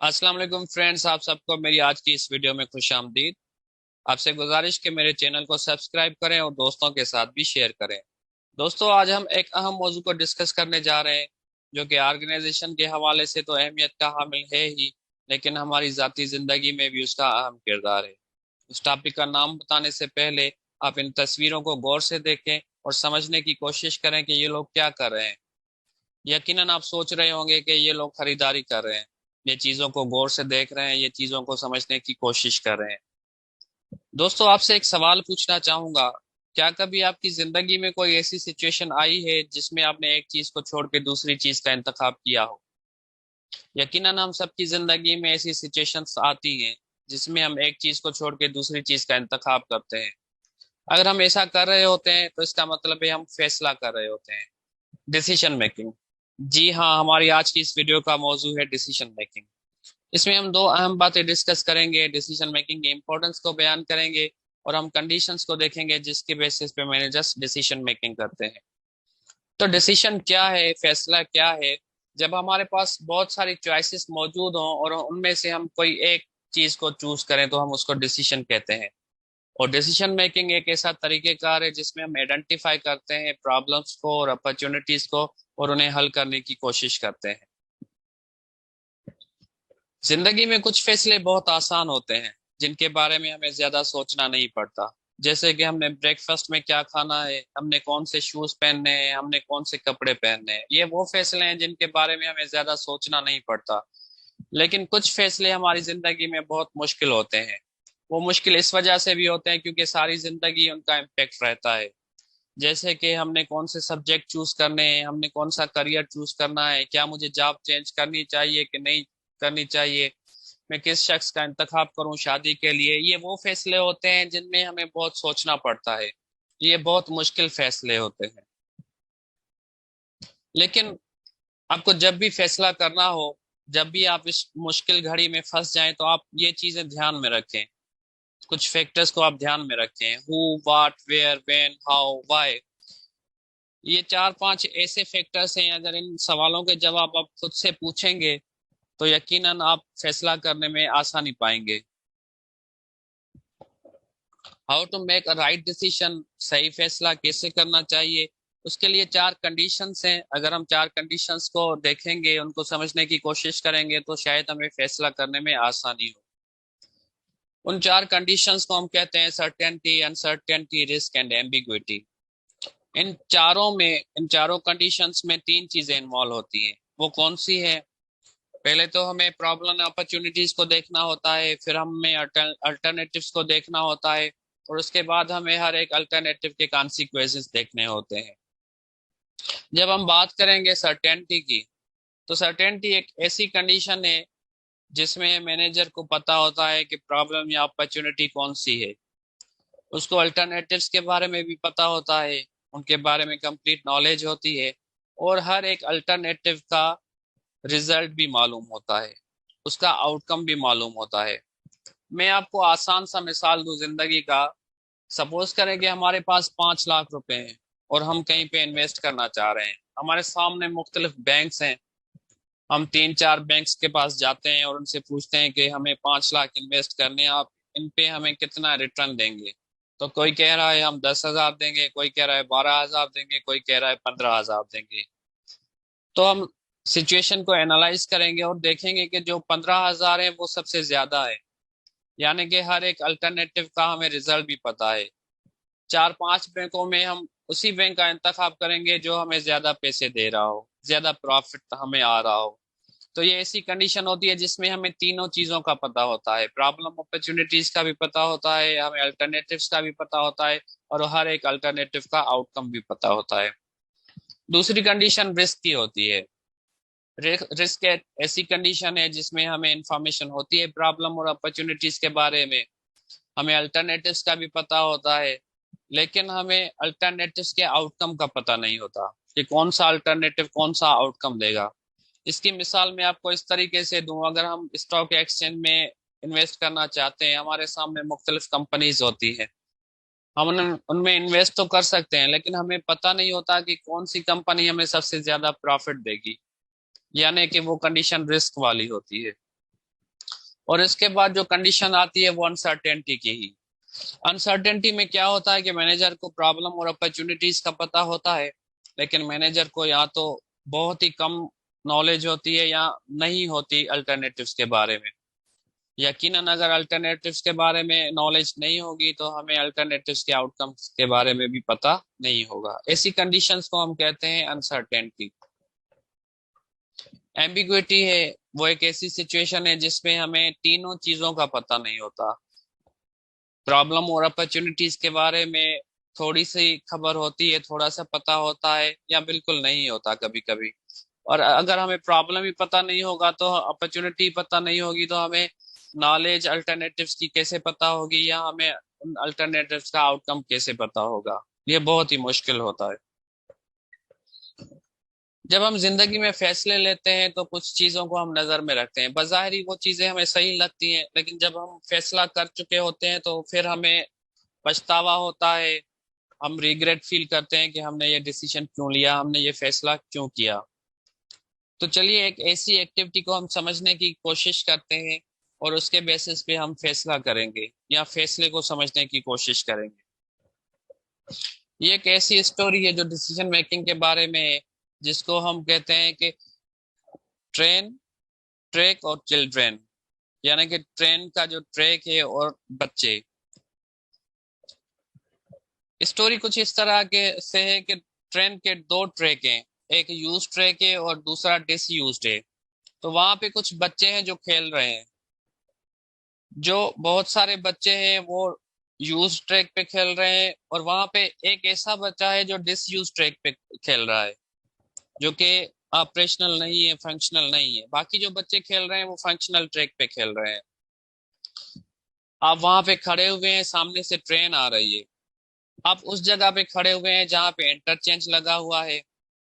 السلام علیکم فرینڈس، آپ سب کو میری آج کی اس ویڈیو میں خوش آمدید۔ آپ سے گزارش کہ میرے چینل کو سبسکرائب کریں اور دوستوں کے ساتھ بھی شیئر کریں۔ دوستوں، آج ہم ایک اہم موضوع کو ڈسکس کرنے جا رہے ہیں جو کہ آرگنائزیشن کے حوالے سے تو اہمیت کا حامل ہے ہی، لیکن ہماری ذاتی زندگی میں بھی اس کا اہم کردار ہے۔ اس ٹاپک کا نام بتانے سے پہلے آپ ان تصویروں کو غور سے دیکھیں اور سمجھنے کی کوشش کریں کہ یہ لوگ کیا کر رہے ہیں۔ یقیناً آپ سوچ رہے ہوں گے کہ یہ لوگ خریداری کر رہے ہیں، یہ چیزوں کو غور سے دیکھ رہے ہیں، یہ چیزوں کو سمجھنے کی کوشش کر رہے ہیں۔ دوستو، آپ سے ایک سوال پوچھنا چاہوں گا، کیا کبھی آپ کی زندگی میں کوئی ایسی سچویشن آئی ہے جس میں آپ نے ایک چیز کو چھوڑ کے دوسری چیز کا انتخاب کیا ہو؟ یقیناً ہم سب کی زندگی میں ایسی سچویشنز آتی ہیں جس میں ہم ایک چیز کو چھوڑ کے دوسری چیز کا انتخاب کرتے ہیں۔ اگر ہم ایسا کر رہے ہوتے ہیں تو اس کا مطلب ہے ہم فیصلہ کر رہے ہوتے ہیں، ڈیسیشن میکنگ۔ جی ہاں، ہماری آج کی اس ویڈیو کا موضوع ہے ڈیسیشن میکنگ۔ اس میں ہم دو اہم باتیں ڈسکس کریں گے، ڈیسیجن میکنگ کی امپورٹنس کو بیان کریں گے اور ہم کنڈیشنز کو دیکھیں گے جس کی بیسس پہ مینیجرز ڈیسیجن میکنگ کرتے ہیں۔ تو ڈیسیجن کیا ہے، فیصلہ کیا ہے؟ جب ہمارے پاس بہت ساری چوائسز موجود ہوں اور ان میں سے ہم کوئی ایک چیز کو چوز کریں تو ہم اس کو ڈیسیجن کہتے ہیں۔ اور ڈیسیجن میکنگ ایک ایسا طریقہ کار ہے جس میں ہم آئیڈینٹیفائی کرتے ہیں پرابلمس کو اور اپرچونٹیز کو اور انہیں حل کرنے کی کوشش کرتے ہیں۔ زندگی میں کچھ فیصلے بہت آسان ہوتے ہیں جن کے بارے میں ہمیں زیادہ سوچنا نہیں پڑتا، جیسے کہ ہم نے بریک فاسٹ میں کیا کھانا ہے، ہم نے کون سے شوز پہننے ہیں، ہم نے کون سے کپڑے پہننے ہیں۔ یہ وہ فیصلے ہیں جن کے بارے میں ہمیں زیادہ سوچنا نہیں پڑتا، لیکن کچھ فیصلے ہماری زندگی میں بہت مشکل ہوتے ہیں۔ وہ مشکل اس وجہ سے بھی ہوتے ہیں کیونکہ ساری زندگی ان کا امپیکٹ رہتا ہے، جیسے کہ ہم نے کون سے سبجیکٹ چوز کرنے ہیں، ہم نے کون سا کریئر چوز کرنا ہے، کیا مجھے جاب چینج کرنی چاہیے کہ نہیں کرنی چاہیے، میں کس شخص کا انتخاب کروں شادی کے لیے۔ یہ وہ فیصلے ہوتے ہیں جن میں ہمیں بہت سوچنا پڑتا ہے، یہ بہت مشکل فیصلے ہوتے ہیں۔ لیکن آپ کو جب بھی فیصلہ کرنا ہو، جب بھی آپ اس مشکل گھڑی میں پھنس جائیں تو آپ یہ چیزیں دھیان میں رکھیں، کچھ فیکٹرز کو آپ دھیان میں رکھیں، who, what, where, when, how, why. یہ چار پانچ ایسے فیکٹرز ہیں، اگر ان سوالوں کے جواب آپ خود سے پوچھیں گے تو یقیناً آپ فیصلہ کرنے میں آسانی پائیں گے۔ How to make a right decision, صحیح فیصلہ کیسے کرنا چاہیے، اس کے لیے چار کنڈیشنز ہیں۔ اگر ہم چار کنڈیشنز کو دیکھیں گے، ان کو سمجھنے کی کوشش کریں گے تو شاید ہمیں فیصلہ کرنے میں آسانی ہو۔ ان چار کنڈیشنز کو ہم کہتے ہیں certainty, uncertainty, risk and ambiguity. ان چاروں کنڈیشنز میں تین چیزیں انوالو ہوتی ہیں۔ وہ کون سی ہے؟ پہلے تو ہمیں پرابلم اپرچونیٹیز کو دیکھنا ہوتا ہے، پھر ہمیں الٹرنیٹیوز کو دیکھنا ہوتا ہے، اور اس کے بعد ہمیں ہر ایک الٹرنیٹیو کے کانسیکوینسز دیکھنے ہوتے ہیں۔ جب ہم بات کریں گے سرٹینٹی کی، تو سرٹینٹی ایک ایسی کنڈیشن ہے جس میں مینیجر کو پتا ہوتا ہے کہ پرابلم یا اپرچونیٹی کون سی ہے، اس کو الٹرنیٹیوز کے بارے میں بھی پتا ہوتا ہے، ان کے بارے میں کمپلیٹ نالج ہوتی ہے، اور ہر ایک الٹرنیٹیو کا رزلٹ بھی معلوم ہوتا ہے، اس کا آؤٹ کم بھی معلوم ہوتا ہے۔ میں آپ کو آسان سا مثال دوں زندگی کا۔ سپوز کریں کہ ہمارے پاس 5 لاکھ روپے ہیں اور ہم کہیں پہ انویسٹ کرنا چاہ رہے ہیں۔ ہمارے سامنے مختلف بینکس ہیں، ہم 3 4 بینکس کے پاس جاتے ہیں اور ان سے پوچھتے ہیں کہ ہمیں 5 لاکھ انویسٹ کرنے ہیں، آپ ان پہ ہمیں کتنا ریٹرن دیں گے؟ تو کوئی کہہ رہا ہے ہم 10,000 دیں گے، کوئی کہہ رہا ہے 12,000 دیں گے، کوئی کہہ رہا ہے 15,000 دیں گے۔ تو ہم سچویشن کو اینالائز کریں گے اور دیکھیں گے کہ جو 15,000 ہے وہ سب سے زیادہ ہے، یعنی کہ ہر ایک الٹرنیٹیو کا ہمیں رزلٹ بھی پتا ہے۔ 4 5 بینکوں میں ہم اسی بینک کا انتخاب کریں گے جو ہمیں زیادہ پیسے دے رہا ہو، زیادہ پروفٹ ہمیں آ رہا ہو۔ تو یہ ایسی کنڈیشن ہوتی ہے جس میں ہمیں تینوں چیزوں کا پتا ہوتا ہے، پرابلم اپرچونیٹیز کا بھی پتا ہوتا ہے، ہمیں الٹرنیٹیوز کا بھی پتا ہوتا ہے، اور ہر ایک الٹرنیٹیو کا آؤٹ کم بھی پتا ہوتا ہے۔ دوسری کنڈیشن رسک کی ہوتی ہے۔ رسک ایسی کنڈیشن ہے جس میں ہمیں انفارمیشن ہوتی ہے پرابلم اور اپرچونیٹیز کے بارے میں، ہمیں الٹرنیٹیوز کا بھی پتا ہوتا ہے، لیکن ہمیں الٹرنیٹیوز کے آؤٹ کم کا پتا نہیں ہوتا کہ کون سا الٹرنیٹیو کون سا آؤٹ کم دے گا۔ اس کی مثال میں آپ کو اس طریقے سے دوں، اگر ہم اسٹاک ایکسچینج میں انویسٹ کرنا چاہتے ہیں، ہمارے سامنے مختلف کمپنیز ہوتی ہیں، ہم ان میں انویسٹ تو کر سکتے ہیں لیکن ہمیں پتہ نہیں ہوتا کہ کون سی کمپنی ہمیں سب سے زیادہ پروفٹ دے گی، یعنی کہ وہ کنڈیشن رسک والی ہوتی ہے۔ اور اس کے بعد جو کنڈیشن آتی ہے وہ انسرٹینٹی کی ہی. انسرٹینٹی میں کیا ہوتا ہے کہ مینیجر کو پرابلم اور اپرچونیٹیز کا پتہ ہوتا ہے، لیکن مینیجر کو یا تو بہت ہی کم نالج ہوتی ہے یا نہیں ہوتی الٹرنیٹیوز کے بارے میں. یقیناً اگر الٹرنیٹیوز کے بارے میں نالج نہیں ہوگی تو ہمیں الٹرنیٹیوز کے آؤٹ کمز کے بارے میں بھی پتہ نہیں ہوگا. ایسی کنڈیشنز کو ہم کہتے ہیں انسرٹینٹی. ایمبیگوٹی ہے وہ ایک ایسی سچویشن ہے جس میں ہمیں تینوں چیزوں کا پتہ نہیں ہوتا. پرابلم اور اپرچونیٹیز کے بارے میں تھوڑی سی خبر ہوتی ہے، تھوڑا سا پتہ ہوتا ہے یا بالکل نہیں ہوتا کبھی کبھی. اور اگر ہمیں پرابلم ہی پتہ نہیں ہوگا تو اپرچونیٹی پتہ نہیں ہوگی تو ہمیں نالج الٹرنیٹیوز کی کیسے پتہ ہوگی یا ہمیں الٹرنیٹیوز کا آؤٹ کم کیسے پتہ ہوگا. یہ بہت ہی مشکل ہوتا ہے. جب ہم زندگی میں فیصلے لیتے ہیں تو کچھ چیزوں کو ہم نظر میں رکھتے ہیں. بظاہر ہی وہ چیزیں ہمیں صحیح لگتی ہیں، لیکن جب ہم فیصلہ کر چکے ہوتے ہیں تو پھر ہمیں پچھتاوا ہوتا ہے. ہم ریگریٹ فیل کرتے ہیں کہ ہم نے یہ ڈیسیژن کیوں لیا، ہم نے یہ فیصلہ کیوں کیا. تو چلیے ایک ایسی ایکٹیویٹی کو ہم سمجھنے کی کوشش کرتے ہیں اور اس کے بیسس پہ ہم فیصلہ کریں گے یا فیصلے کو سمجھنے کی کوشش کریں گے. یہ ایک ایسی اسٹوری ہے جو ڈیسیژن میکنگ کے بارے میں ہے، جس کو ہم کہتے ہیں کہ ٹرین، ٹریک اور چلڈرین، یعنی کہ ٹرین کا جو ٹریک ہے اور بچے. اسٹوری کچھ اس طرح کے سے ہے کہ ٹرین کے دو ٹریک ہیں، ایک یوز ٹریک ہے اور دوسرا ڈس یوزڈ ہے. تو وہاں پہ کچھ بچے ہیں جو کھیل رہے ہیں. جو بہت سارے بچے ہیں وہ یوز ٹریک پہ کھیل رہے ہیں اور وہاں پہ ایک ایسا بچہ ہے جو ڈس یوز ٹریک پہ کھیل رہا ہے، جو کہ آپریشنل نہیں ہے، فنکشنل نہیں ہے. باقی جو بچے کھیل رہے ہیں وہ فنکشنل ٹریک پہ کھیل رہے ہیں. آپ وہاں پہ کھڑے ہوئے ہیں، سامنے سے ٹرین آ رہی ہے. آپ اس جگہ پہ کھڑے ہوئے ہیں جہاں پہ انٹرچینج لگا ہوا ہے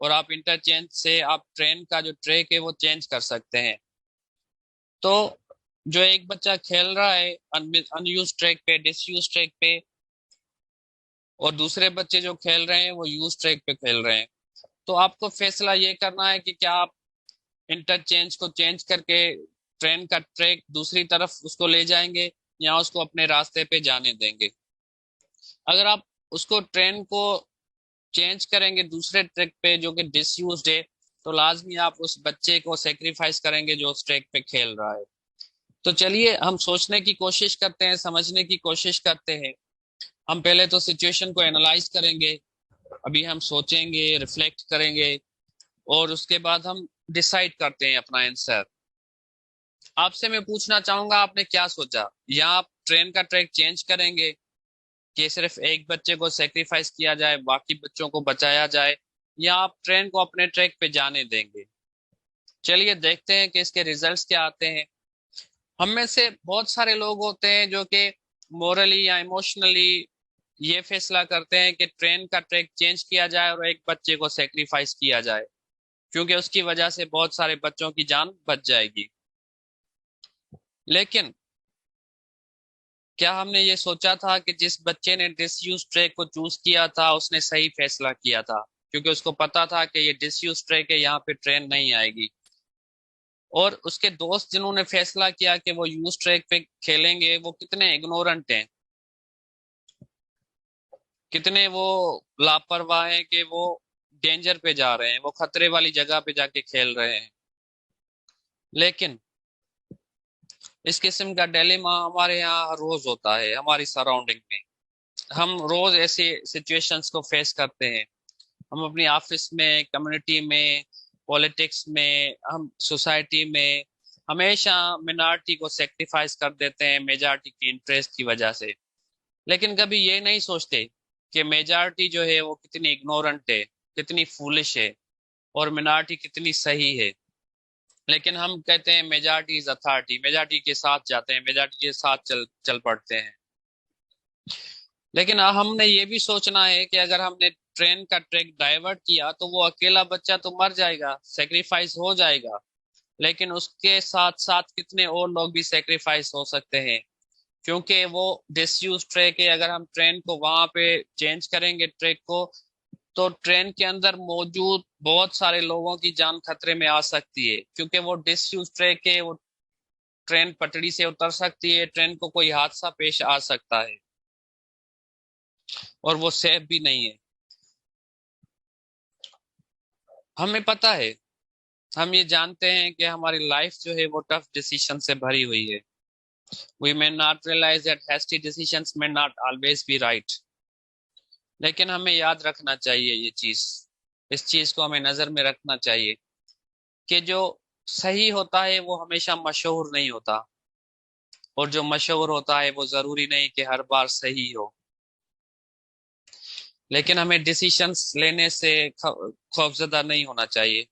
اور آپ انٹرچینج سے آپ ٹرین کا جو ٹریک ہے وہ چینج کر سکتے ہیں. تو جو ایک بچہ کھیل رہا ہے ان یوز ٹریک پہ، ڈس یوز ٹریک پہ، اور دوسرے بچے جو کھیل رہے ہیں وہ یوز ٹریک پہ کھیل رہے ہیں. تو آپ کو فیصلہ یہ کرنا ہے کہ کیا آپ انٹرچینج کو چینج کر کے ٹرین کا ٹریک دوسری طرف اس کو لے جائیں گے یا اس کو اپنے راستے پہ جانے دیں گے. اگر آپ اس کو ٹرین کو چینج کریں گے دوسرے ٹریک پہ جو کہ ڈس یوزڈ ہے تو لازمی آپ اس بچے کو سیکریفائس کریں گے جو اس ٹریک پہ کھیل رہا ہے. تو چلیے ہم سوچنے کی کوشش کرتے ہیں، سمجھنے کی کوشش کرتے ہیں. ہم پہلے تو سچویشن کو انالائز کریں گے، ابھی ہم سوچیں گے، ریفلیکٹ کریں گے اور اس کے بعد ہم ڈیسائیڈ کرتے ہیں اپنا آنسر. آپ سے میں پوچھنا چاہوں گا آپ نے کیا سوچا؟ یا آپ ٹرین کا ٹریک چینج کریں گے کہ صرف ایک بچے کو سیکریفائس کیا جائے، باقی بچوں کو بچایا جائے، یا آپ ٹرین کو اپنے ٹریک پہ جانے دیں گے؟ چلیے دیکھتے ہیں کہ اس کے ریزلٹس کیا آتے ہیں. ہم میں سے بہت سارے لوگ ہوتے ہیں جو کہ مورلی یا ایموشنلی یہ فیصلہ کرتے ہیں کہ ٹرین کا ٹریک چینج کیا جائے اور ایک بچے کو سیکریفائس کیا جائے، کیونکہ اس کی وجہ سے بہت سارے بچوں کی جان بچ جائے گی. لیکن کیا ہم نے یہ سوچا تھا کہ جس بچے نے ڈس یوز ٹریک کو چوز کیا تھا اس نے صحیح فیصلہ کیا تھا، کیونکہ اس کو پتا تھا کہ یہ ڈس یوز ٹریک ہے، یہاں پہ ٹرین نہیں آئے گی. اور اس کے دوست جنہوں نے فیصلہ کیا کہ وہ یوز ٹریک پہ کھیلیں گے وہ کتنے اگنورنٹ ہیں، کتنے وہ لاپرواہ ہیں کہ وہ ڈینجر پہ جا رہے ہیں، وہ خطرے والی جگہ پہ جا کے کھیل رہے ہیں. لیکن اس قسم کا ڈیلیما ہمارے یہاں روز ہوتا ہے، ہماری سراؤنڈنگ میں. ہم روز ایسی سچویشنز کو فیس کرتے ہیں. ہم اپنی آفس میں، کمیونٹی میں، پولیٹکس میں، ہم سوسائٹی میں ہمیشہ مینارٹی کو سیکریفائس کر دیتے ہیں میجارٹی کی انٹرسٹ کی وجہ سے. لیکن کبھی یہ نہیں سوچتے کہ میجارٹی جو ہے وہ کتنی اگنورنٹ ہے، کتنی فولش ہے، اور مینارٹی کتنی صحیح ہے. لیکن ہم کہتے ہیں میجارٹی از اتھارٹی، میجارٹی کے ساتھ جاتے ہیں، میجارٹی کے ساتھ چل پڑتے ہیں. لیکن ہم نے یہ بھی سوچنا ہے کہ اگر ہم نے ٹرین کا ٹریک ڈائیورٹ کیا تو وہ اکیلا بچہ تو مر جائے گا، سیکریفائس ہو جائے گا، لیکن اس کے ساتھ ساتھ کتنے اور لوگ بھی سیکریفائس ہو سکتے ہیں، کیونکہ وہ ڈس یوز ٹریک ہے. اگر ہم ٹرین کو وہاں پہ چینج کریں گے ٹریک کو تو ٹرین کے اندر موجود بہت سارے لوگوں کی جان خطرے میں آ سکتی ہے، کیونکہ وہ ڈس یوز ٹریک ہے، وہ ٹرین پٹری سے اتر سکتی ہے، ٹرین کو کوئی حادثہ پیش آ سکتا ہے، اور وہ سیف بھی نہیں ہے. ہمیں پتہ ہے، ہم یہ جانتے ہیں کہ ہماری لائف جو ہے وہ ٹف ڈیسیشن سے بھری ہوئی ہے. We may not realize that hasty decisions may not always be right. لیکن ہمیں یاد رکھنا چاہیے اس چیز کو ہمیں نظر میں رکھنا چاہیے کہ جو صحیح ہوتا ہے وہ ہمیشہ مشہور نہیں ہوتا، اور جو مشہور ہوتا ہے وہ ضروری نہیں کہ ہر بار صحیح ہو. لیکن ہمیں ڈیسیشنز لینے سے خوفزدہ نہیں ہونا چاہیے،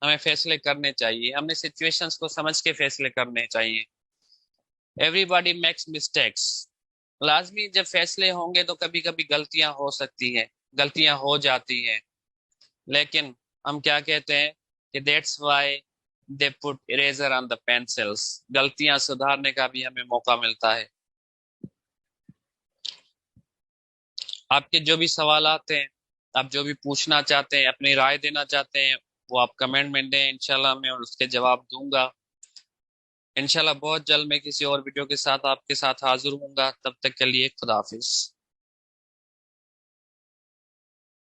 ہمیں فیصلے کرنے چاہیے، ہمیں سچویشنز کو سمجھ کے فیصلے کرنے چاہیے. Everybody makes mistakes. لازمی جب فیصلے ہوں گے تو کبھی کبھی غلطیاں ہو سکتی ہیں، غلطیاں ہو جاتی ہیں، لیکن ہم کیا کہتے ہیں کہ that's why they put eraser on the pencils. غلطیاں سدھارنے کا بھی ہمیں موقع ملتا ہے. آپ کے جو بھی سوالات ہیں، آپ جو بھی پوچھنا چاہتے ہیں، اپنی رائے دینا چاہتے ہیں، وہ آپ کمنٹ میں دیں، انشاءاللہ میں اس کے جواب دوں گا. انشاءاللہ بہت جلد میں کسی اور ویڈیو کے ساتھ آپ کے ساتھ حاضر ہوں گا. تب تک کے لیے خدا حافظ.